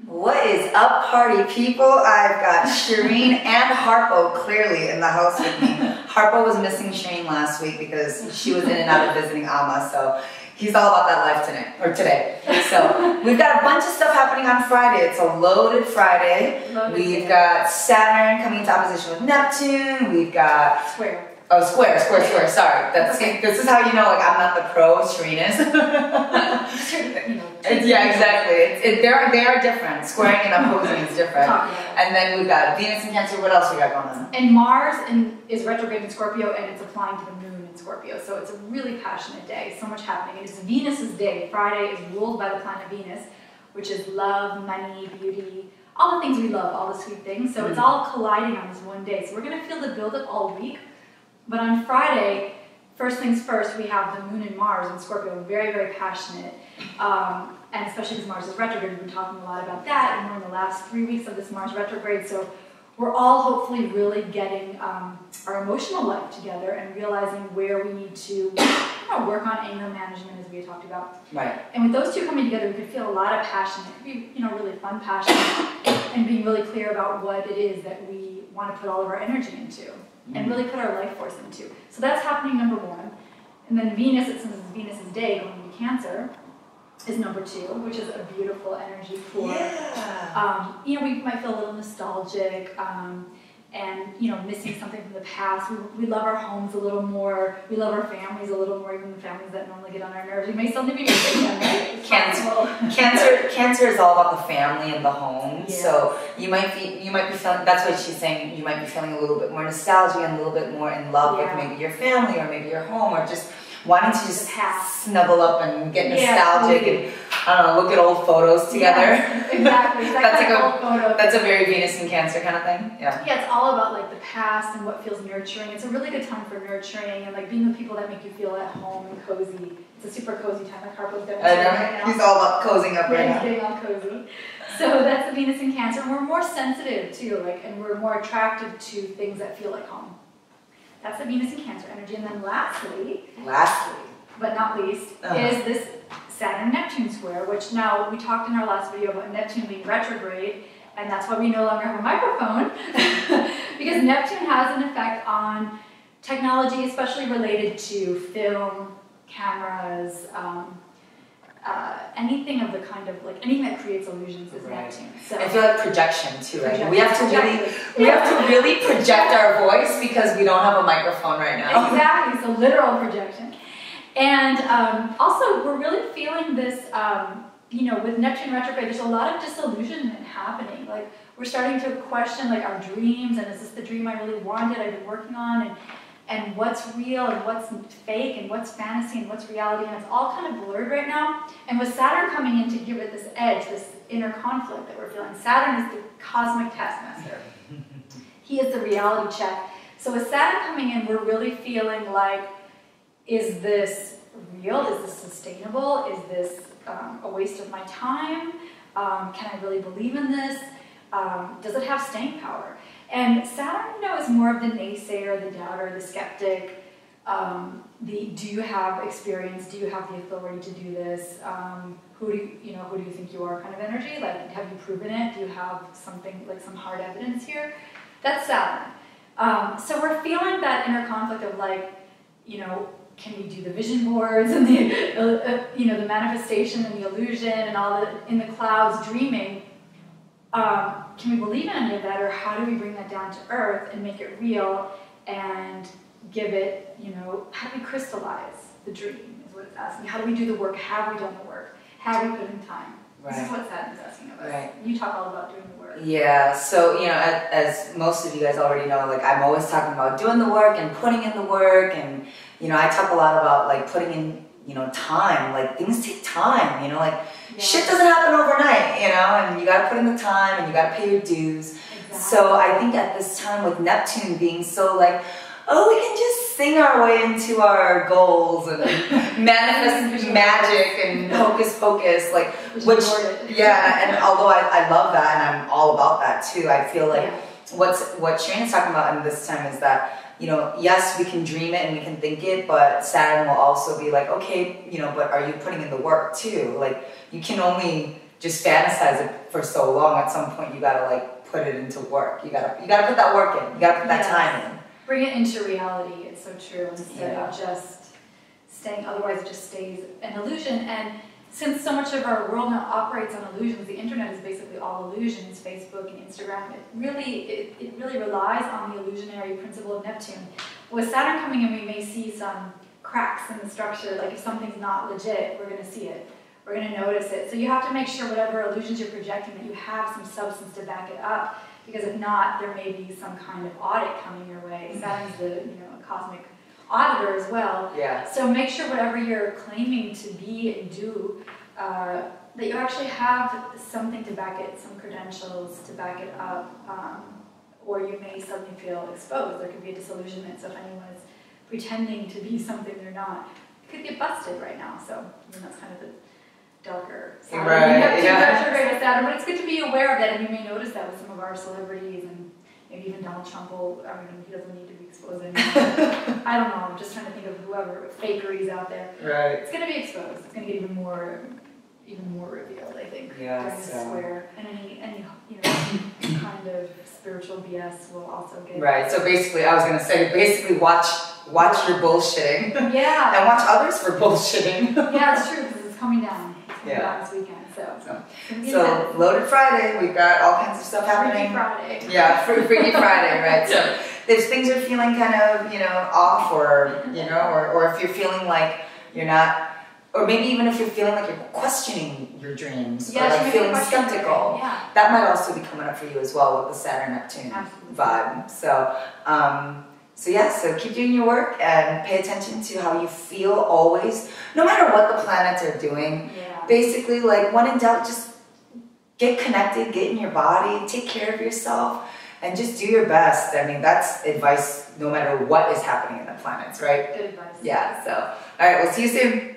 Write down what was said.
What is up, party people? I've got Sherene and Harpo clearly in the house with me. Harpo was missing Sherene last week because she was in and out of visiting Alma, so he's all about that life today. So we've got a bunch of stuff happening on Friday. It's a loaded Friday. We've got Saturn coming into opposition with Neptune. We've got square. Sorry, this is how you know, like, I'm not the pro. Sherene is. Yeah, exactly. They are different. Squaring and opposing is different. And then we've got Venus in Cancer. What else we got going on? And Mars is retrograde in Scorpio, and it's applying to the Moon in Scorpio. So it's a really passionate day. So much happening. It's Venus's day. Friday is ruled by the planet Venus, which is love, money, beauty, all the things we love, all the sweet things. So it's all colliding on this one day. So we're going to feel the buildup all week. But on Friday, first things first, we have the Moon and Mars in Scorpio, very, very passionate. And especially because Mars is retrograde, we've been talking a lot about that, and we're in the last 3 weeks of this Mars retrograde, so we're all hopefully really getting our emotional life together and realizing where we need to work on anger management, as we had talked about. Right. And with those two coming together, we could feel a lot of passion. It could be, really fun passion, and being really clear about what it is that we want to put all of our energy into. And really put our life force into. So that's happening, number one. And then Venus, since it's Venus's day going into Cancer, is number two, which is a beautiful energy for, we might feel a little nostalgic, and missing something from the past. We love our homes a little more. We love our families a little more, even the families that normally get on our nerves. We may still be missing them, right? Cancer is all about the family and the home. Yes. So you might be feeling. That's what she's saying. You might be feeling a little bit more nostalgia and a little bit more in love with maybe your family or maybe your home, or just wanting to just snuggle up and get nostalgic and look at old photos together. Yes, exactly. That's a very Venus and Cancer kind of thing. Yeah. Yeah, it's all about like the past and what feels nurturing. It's a really good time for nurturing and like being with people that make you feel at home and cozy. It's a super cozy time. Like Harpo's demonstrating right now. He's all about cozying up right now. He's getting all cozy. So that's the Venus in Cancer. And we're more sensitive too, and we're more attracted to things that feel like home. That's the Venus and Cancer energy. And then lastly, but not least, is this Saturn-Neptune square, which now we talked in our last video about Neptune being retrograde, and that's why we no longer have a microphone, because Neptune has an effect on technology, especially related to film, cameras, anything of the kind of, anything that creates illusions is Neptune. So I feel like projection too, right? We have to really project our voice because we don't have a microphone right now. Exactly, so literal projection. And also, we're really feeling this, with Neptune retrograde, there's a lot of disillusionment happening. Like, we're starting to question, our dreams, and is this the dream I really wanted, I've been working on, and what's real, and what's fake, and what's fantasy, and what's reality, and it's all kind of blurred right now. And with Saturn coming in to give it this edge, this inner conflict that we're feeling, Saturn is the cosmic taskmaster. He is the reality check. So with Saturn coming in, we're really feeling like, is this real? Is this sustainable? Is this a waste of my time? Can I really believe in this? Does it have staying power? And Saturn, is more of the naysayer, the doubter, the skeptic. Do you have experience? Do you have the authority to do this? Who do you think you are? Kind of energy. Like, have you proven it? Do you have something some hard evidence here? That's Saturn. So we're feeling that inner conflict of can we do the vision boards and the manifestation and the illusion and all the in the clouds dreaming? Can we believe in any of that, or how do we bring that down to earth and make it real and give it, how do we crystallize the dream is what it's asking. How do we do the work? Have we done the work? Have we put in time? Right. This is what Saturn's asking of us. Right. You talk all about doing the work. Yeah, so, as most of you guys already know, I'm always talking about doing the work and putting in the work, and, I talk a lot about, putting in, time, things take time, shit doesn't happen overnight, and you gotta put in the time, and you gotta pay your dues. Exactly. So I think at this time with Neptune being so oh, we can just sing our way into our goals and manifest magic and hocus pocus, and although I love that and I'm all about that too, I feel like what Sherene is talking about in this time is that, yes, we can dream it and we can think it, but Saturn will also be okay, but are you putting in the work too? You can only just fantasize it for so long, at some point you gotta like put it into work. You gotta put that work in. You gotta put that time in. Bring it into reality. It's so true, instead of just staying. Otherwise, it just stays an illusion. And since so much of our world now operates on illusions, the internet is basically all illusions. Facebook and Instagram. It really relies on the illusionary principle of Neptune. With Saturn coming in, we may see some cracks in the structure. Like if something's not legit, we're going to see it. We're going to notice it. So you have to make sure whatever illusions you're projecting that you have some substance to back it up, because if not, there may be some kind of audit coming your way. Saturn's the cosmic auditor as well. Yeah. So make sure whatever you're claiming to be and do, that you actually have something to back it, some credentials to back it up, or you may suddenly feel exposed. There could be a disillusionment. So if anyone is pretending to be something they're not, it could get busted right now. So that's kind of the darker side. Right, Retrograde with Saturn, but it's good to be aware of that, and you may notice that with some of our celebrities, and maybe even Donald Trump will, he doesn't need to be exposed anymore. I don't know, I'm just trying to think of whoever, fakeries out there. Right. It's going to be exposed. It's going to get even more revealed, I think, during the square. And any kind of spiritual BS will also get... Right, so basically, I was going to say, watch your bullshitting. Yeah. And watch others for bullshitting. Yeah, it's true, because it's coming down. This weekend, so Loaded Friday, we've got all kinds of stuff happening. Freaky Friday. Yeah, Freaky Friday, right? So if things are feeling kind of, off, or, or if you're feeling like you're not, or maybe even if you're feeling like you're questioning your dreams, or like feeling skeptical, that might also be coming up for you as well with the Saturn-Neptune vibe. So keep doing your work and pay attention to how you feel always, no matter what the planets are doing. Yeah. Basically, like, when in doubt, just get connected, get in your body, take care of yourself, and just do your best. I mean, that's advice no matter what is happening in the planets, right? Good advice. Yeah, so, all right, we'll see you soon.